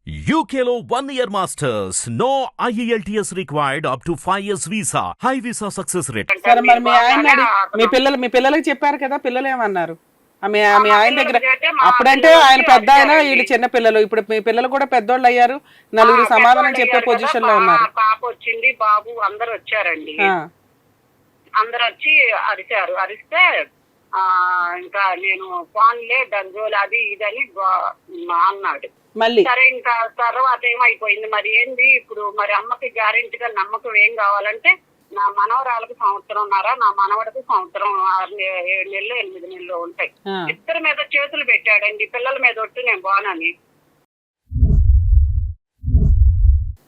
UKLO 1 year masters. No IELTS required up to 5 years visa. High visa success rate. సరే మరి మీ ఆయన మీ పిల్లలకి చెప్పారు కదా, పిల్లలు ఏమన్నారు? మీ ఆయన దగ్గర అప్పుడంటే ఆయన పెద్ద ఆయన, వీళ్ళు చిన్న పిల్లలు. ఇప్పుడు మీ పిల్లలు కూడా పెద్దోళ్ళు అయ్యారు, నలుగురు సమాధానం చెప్పే పొజిషన్ లో ఉన్నారు. పాప వచ్చింది, బాబు అందరు వచ్చారండి. అందరు వచ్చి అరిచారు. అరిస్తే ఇంకా నేను ఫోన్లే దంజోలు అది ఇదని అన్నాడు. మళ్ళీ సరే ఇంకా తర్వాత ఏమైపోయింది మరి ఏంది ఇప్పుడు, మరి అమ్మకి గ్యారెంటీగా నమ్మకం ఏం కావాలంటే నా మనవరాలకు సంవత్సరంన్నర, నా మనవడికి సంవత్సరం 7 నెలలు 8 నెలలు ఉంటాయి. ఇద్దరి మీద చేతులు పెట్టాడండి, పిల్లల మీద ఒట్టు నేను బానని.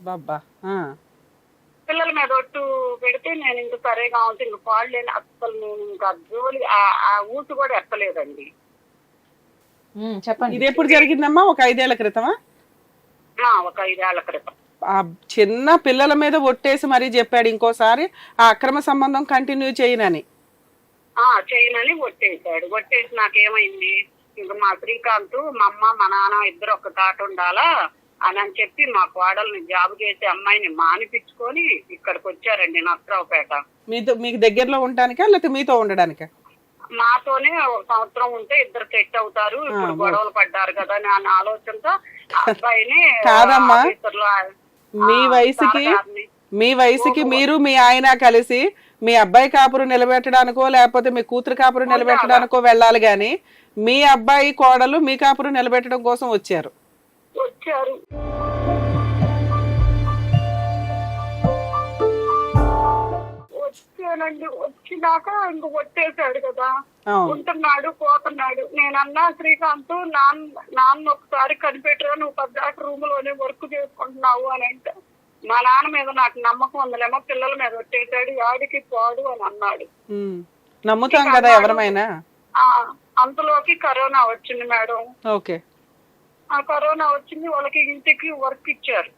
బాబా పిల్లల మీద ఒట్టు పెడితే నేను ఇంక సరే కావచ్చు, ఇంక పాడు లేని అసలు నేను ఇంకా జోలి ఆ ఊసు కూడా ఎక్కలేదండి. చెప్పండి, ఇది ఎప్పుడు జరిగిందమ్మా? ఒక 5 ఏళ్ల క్రితమా? ఒక 5 ఏళ్ల క్రితం. ఆ చిన్న పిల్లల మీద ఒట్టేసి మరీ చెప్పాడు ఇంకోసారి ఆ అక్రమ సంబంధం కంటిన్యూ చేయనని. చేయనని ఒట్టేశాడు. ఒట్టేసి నాకేమైంది, ఇంక మా శ్రీకాంత్ మా అమ్మ మా నాన్న ఇద్దరు ఒక తాట ఉండాలా అని చెప్పి మా కోడల్ని జాబ్ చేసే అమ్మాయిని మానిపించుకొని ఇక్కడికి వచ్చారండి నర్సరావుపేట. మీకు దగ్గరలో ఉండడానికా లేకపోతే మీతో ఉండడానికా? మాతోనే ఒక సంవత్సరం ఉంటే ఇద్దరు సెట్ అవుతారు, ఇప్పుడు గొడవలు పడ్డారు కదా అని ఆలోచనతో అబ్బాయిని కాదమ్మా, మీ వయసుకి మీరు మీ ఆయన కలిసి మీ అబ్బాయి కాపురు నిలబెట్టడానికో లేకపోతే మీ కూతురు కాపురు నిలబెట్టడానికో వెళ్ళాలి గాని, మీ అబ్బాయి కోడలు మీ కాపురు నిలబెట్టడం కోసం వచ్చారు. వచ్చానండి. వచ్చినాక ఇంక కొట్టేశాడు కదా, ఉంటున్నాడు పోతున్నాడు. నేనన్నా శ్రీకాంత్ నాన్న ఒకసారి కనిపెట్టరా, నువ్వు పద్దాక రూమ్ లోనే వర్క్ చేసుకుంటున్నావు అని అంటే, మా నాన్న మీద నాకు నమ్మకం ఉందలేమో, పిల్లల మీద కొట్టేశాడు, ఆడికి పోడు అని అన్నాడు. నమ్ముతాం కదా ఎవరమైనా. అంతలోకి కరోనా వచ్చింది మేడం. ఓకే. ఆ కరోనా వచ్చింది, వాళ్ళకి ఇంటికి వర్క్ ఇచ్చారు.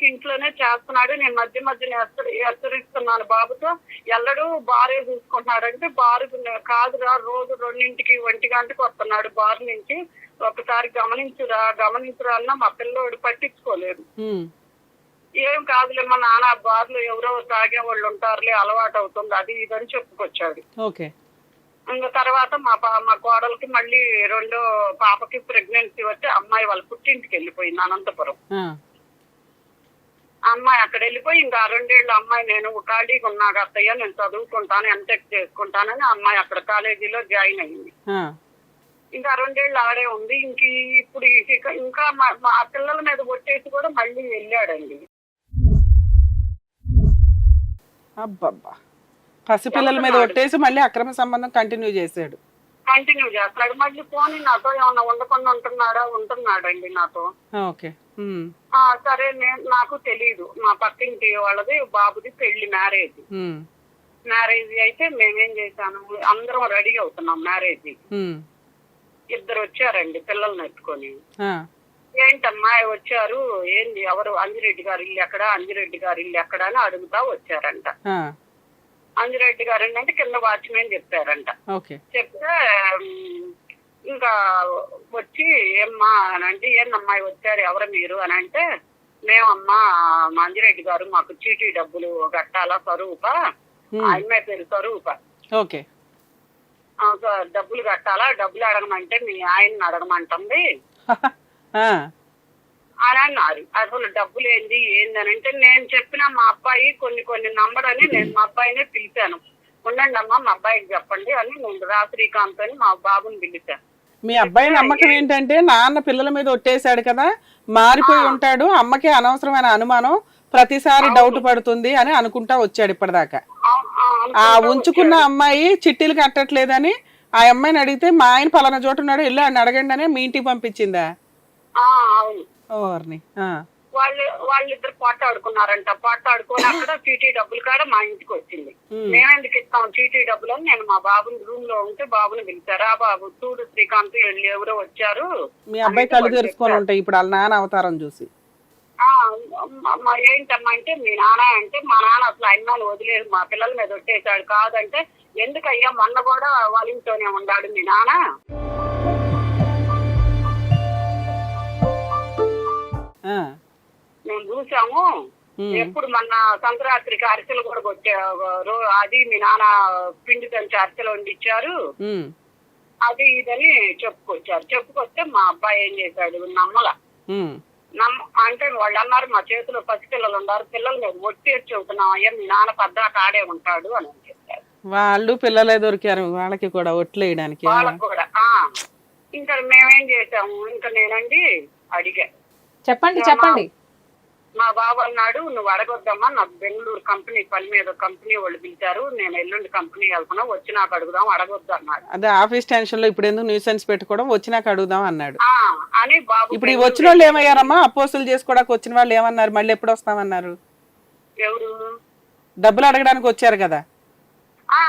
ఇంట్లోనే చేస్తున్నాడు. నేను మధ్య మధ్యన హెచ్చరిస్తున్నాను, బాబుతో ఎల్లడు బారే చూసుకుంటున్నాడు అంటే, బారు కాదురా రోజు 2ంటికి 1 గంటకు వస్తున్నాడు బారు నుంచి, ఒకసారి గమనించురా అన్న మా పిల్లోడు పట్టించుకోలేదు. ఏం కాదులే మా నాన్న బార్లో ఎవరో తాగే వాళ్ళు ఉంటారులే, అలవాటు అవుతుంది అది ఇదని చెప్పుకొచ్చాడు. ఇంకా తర్వాత మా కోడలకి మళ్ళీ 2వ పాపకి ప్రెగ్నెన్సీ వచ్చి అమ్మాయి వాళ్ళ పుట్టింటికి వెళ్ళిపోయింది అనంతపురం. అమ్మాయి అక్కడ వెళ్ళిపోయి ఇంకా 2 ఏళ్ళ అమ్మాయి నేను ఖాళీగా ఉన్నాక అత్తయ్య నేను చదువుకుంటాను, ఎంటెక్ చేసుకుంటానని అమ్మాయి అక్కడ కాలేజీలో జాయిన్ అయ్యింది. ఇంకా 2 ఏళ్ళు ఆడే ఉంది. ఇప్పుడు ఇంకా మా పిల్లల మీద కొట్టేసి కూడా మళ్ళీ వెళ్ళాడండి. అబ్బబ్బా, పసిపిల్లల మీద కొట్టేసి మళ్ళీ అక్రమ సంబంధం కంటిన్యూ చేస్తాడు. మళ్ళీ పోనీ నాతో ఏమన్నా ఉండకుండా ఉంటున్నాడండి నాతో. సరే నాకు తెలీదు, మా పక్కింటి వాళ్ళది బాబుది పెళ్లి మ్యారేజ్ అయితే మేమేం చేశాను, అందరం రెడీ అవుతున్నాం మ్యారేజ్. ఇద్దరు వచ్చారండి పిల్లల్ని ఎత్తుకొని. ఏంటమ్మా వచ్చారు, ఏంది ఎవరు, అంజిరెడ్డి గారి ఇల్లు ఎక్కడ అని అడుగుతా వచ్చారంట. అంజిరెడ్డి గారు అంటే కింద వాచ్మెన్ చెప్పారంట. చెప్తే ఇంకా వచ్చి ఏమ్మా అని అంటే, ఏందమ్మాయి వచ్చారు ఎవరు మీరు అని అంటే, మేమమ్మా అంజిరెడ్డి గారు మాకు చీటీ డబ్బులు కట్టాలా స్వరూప, అమ్మాయి పేరు స్వరూప, డబ్బులు కట్టాలా, డబ్బులు అడగమంటే మీ ఆయన్ని అడగమంటుంది అని అన్నారు. అసలు డబ్బులు ఏంది అంటే, నేను చెప్పిన మా అబ్బాయి కొన్ని నమ్మడని నేను మా అబ్బాయినే పిలిచాను. ఉండండి అమ్మా మా అబ్బాయికి చెప్పండి అని నేను శ్రీకాంత్ అని మా బాబుని పిలిచాను. మీ అబ్బాయి నమ్మకం ఏంటంటే, నాన్న పిల్లల మీద ఒట్టేశాడు కదా, మారిపోయి ఉంటాడు, అమ్మకి అనవసరమైన అనుమానం, ప్రతిసారి డౌట్ పడుతుంది అని అనుకుంటా వచ్చాడు ఇప్పటిదాకా. ఆ ఉంచుకున్న అమ్మాయి చిట్టీలు కట్టట్లేదని ఆ అమ్మాయిని అడిగితే, మా ఆయన పలానా చోట ఉన్నాడు వెళ్ళి ఆయన అడగండి అని మీ ఇంటికి పంపించిందా? అవును. వాళ్ళిద్దరు పోటాడుకున్నారంట. పోటాడుకొని అక్కడ చీటీ డబ్బులు కాడ మా ఇంటికి వచ్చింది. మేమెందుకు ఇస్తాం చీటీ డబ్బులు అని నేను మా బాబుని రూమ్ లో ఉంటే బాబుని పిలిచారు. ఆ బాబు చూడు శ్రీకాంత్ ఎవరో వచ్చారు. మీ అబ్బాయి కళ్ళు తెరుచుకొని ఉంటాయి ఇప్పుడు వాళ్ళ నాన్న అవతారం చూసి. ఏంటమ్మా అంటే, మీ నాన్న అంటే, మా నాన్న అసలు అన్నాను వదిలేదు మా పిల్లల మీద ఒట్టేశాడు. కాదంటే, ఎందుకయ్యా మొన్న కూడా వాళ్ళ ఇంట్లోనే ఉన్నాడు మీ నాన్న. చూసాము ఎప్పుడు మొన్న సంక్రాంతికి అరిసెలు కూడా అది మీ నాన్న పిండి తంచి అరిసెలు వండిచ్చారు అది ఇదని చెప్పుకొస్తే మా అబ్బాయి ఏం చేశాడు నమ్మల అంటే వాళ్ళు అన్నారు మా చేతిలో పసిపిల్లలు ఉన్నారు, పిల్లలు మేము ఒట్టి చెబుతున్నాం అయ్యా మీ నాన్న పద్దాక ఆడే ఉంటాడు అని చెప్పారు. వాళ్ళు పిల్లలే దొరికారు వాళ్ళకి కూడా ఒట్లేయడానికి. వాళ్ళకి కూడా ఇంకా మేమేం చేసాము, ఇంకా నేనండి అడిగా చెప్పండి. మా బాబు అన్నాడు నువ్వు అడగొద్దమ్మా, నాకు బెంగళూరు కంపెనీ పని మీద కంపెనీ వాళ్ళు పిలిచారు, నేను ఎల్లుండి కంపెనీ వెళ్తున్నా, వచ్చినాక అడుగుదాం, అడగొద్దు అన్నాడు. అదే ఆఫీస్ టెన్షన్ లో ఇప్పుడు ఎందుకు న్యూసెన్స్ పెట్టుకోవడం, వచ్చినాక అడుగుదాం అన్నాడు అని బాబు. ఇప్పుడు ఈ వచ్చిన వాళ్ళు ఏమయ్యారమ్మా? అపోస్తులు చేసుకోవడానికి వచ్చిన వాళ్ళు ఏమన్నారు? మళ్ళీ ఎప్పుడు వస్తామన్నారు? ఎవరు డబ్బులు అడగడానికి వచ్చారు కదా.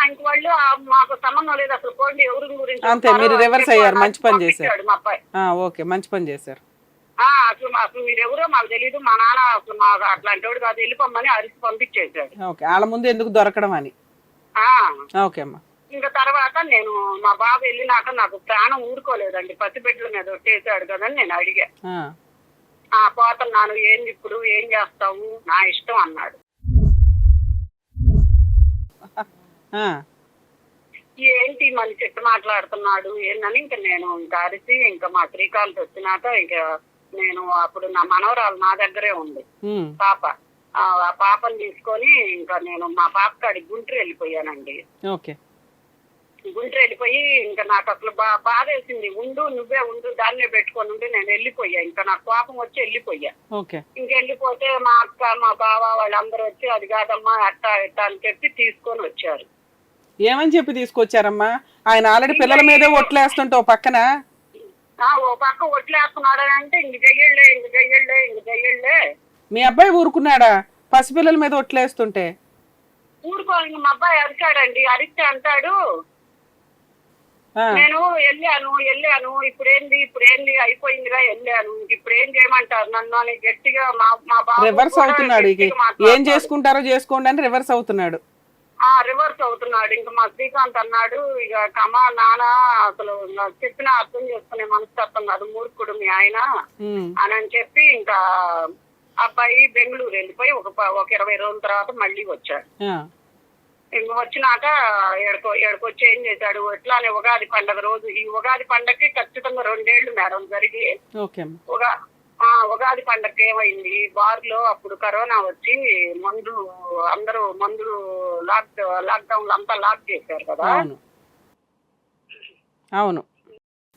ఇంక వాళ్ళు మాకు సంబంధం లేదు అసలు, పోండి ఎవరి గురించి. అంతే, మీరు రివర్స్ అయ్యారు, మంచి పని చేశారు. మా అబ్బాయి ఓకే, మంచి పని చేశారు. అసలు మీరెవరో మాకు తెలీదు, మా నాన్న అసలు మాకు అట్లాంటి వాడు కాదు, వెళ్ళిపోమ్మని అరిసి పంపించేశాడు. ఓకే, వాళ్ళ ముందు ఎందుకు దొరకడం అని. ఓకే అమ్మా. ఇంకా తర్వాత నేను మా బాబు వెళ్ళినాక నాకు ప్రాణం ఊరుకోలేదండి, పసిబిడ్డల మీద ఒట్టేసాడు కదని నేను అడిగా. పోతున్నాను, ఏంది ఇప్పుడు ఏం చేస్తావు, నా ఇష్టం అన్నాడు. ఏంటి మన చెట్టు మాట్లాడుతున్నాడు ఏందని ఇంకా నేను ఇంకా అరిసి, ఇంకా మా శ్రీకాంత్ వచ్చినాక ఇంకా నేను అప్పుడు నా మనవరాలు నా దగ్గరే ఉంది పాప, ఆ పాపని తీసుకొని ఇంకా నేను మా పాప కాడికి గుంటూరు వెళ్ళిపోయానండి. గుంటూరు వెళ్ళిపోయి ఇంకా నాకు అసలు బాధ వేసింది, నువ్వే ఉండు దాన్నే పెట్టుకొని ఉండి నేను వెళ్ళిపోయా, ఇంకా నాకు కోపం వచ్చి వెళ్ళిపోయా. ఇంకెళ్ళిపోతే మా అక్క మా బావ వాళ్ళందరూ వచ్చి అది కాదమ్మా అట్టా ఇట్టా అని చెప్పి తీసుకొని వచ్చారు. ఏమని చెప్పి తీసుకొచ్చారమ్మా? ఆయన ఆల్రెడీ పిల్లల మీదే ఒట్లేస్తుంటే ఓ పక్కన ఒట్లేస్తున్నాడు అంటే ఇంక చెయ్యళ్ళే. మీ అబ్బాయి ఊరుకున్నాడా పసిపిల్లల మీద ఒట్లేస్తుంటే? ఊరుకో, ఇంక మా అబ్బాయి అరిచాడండి, అరిస్తే అంటాడు నేను వెళ్ళాను ఇప్పుడేంది అయిపోయిందిగా వెళ్ళాను, ఇప్పుడు ఏం చేయమంటారు నన్ను అని గట్టిగా మా బాబు రివర్స్ అవుతున్నాడు. ఏం చేసుకుంటారో చేసుకోండి అని రివర్స్ అవుతున్నాడు. ఇంకా మా శ్రీకాంత్ అన్నాడు ఇక కమా నాన్న అసలు చెప్పినా అర్థం చేసుకునే మనస్తత్వం కాదు, మూర్ఖుడు మీ ఆయన అని చెప్పి ఇంకా అబ్బాయి బెంగళూరు వెళ్ళిపోయి ఒక 20 రోజుల తర్వాత మళ్ళీ వచ్చాడు. ఇంక వచ్చినాక ఏడుకొచ్చి ఏం చేశాడు, ఎట్లానే ఉగాది పండగ రోజు, ఈ ఉగాది పండగకి ఖచ్చితంగా 2 ఏళ్లు మేడం జరిగి, ఉగాది పండగకి ఏమైంది బార్లో అప్పుడు కరోనా వచ్చి అందరూ మందులు లాక్డౌన్ అంతా లాక్ చేశారు కదా. అవును,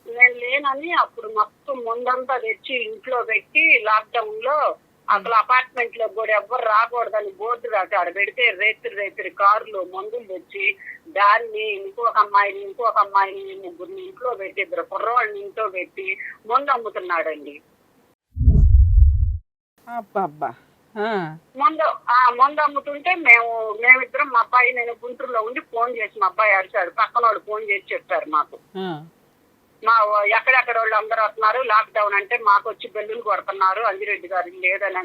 నేను లేనని అప్పుడు మొత్తం ముందంతా తెచ్చి ఇంట్లో పెట్టి లాక్డౌన్ లో అసలు అపార్ట్మెంట్ లో కూడా ఎవ్వరు రాకూడదని బోర్డు రాశాడు. పెడితే రేత్రి కార్లు మందులు తెచ్చి దాన్ని ఇంకొక అమ్మాయిని ముగ్గురిని ఇంట్లో పెట్టి 2 కుర్రవాళ్ళని ఇంట్లో పెట్టి మందు అమ్ముతున్నాడండి. మందు అమ్ముతుంటే మేమిద్దరం మా అబ్బాయి నేను గుంటూరులో ఉండి ఫోన్ చేసి మా అబ్బాయి అరిచాడు, పక్కన వాళ్ళు ఫోన్ చేసి చెప్పారు మాకు, మా ఎక్కడెక్కడ వాళ్ళు అందరూ వస్తున్నారు లాక్డౌన్ అంటే మాకు వచ్చి బెల్లులు కొడుతున్నారు, అంజిరెడ్డి గారు లేదని.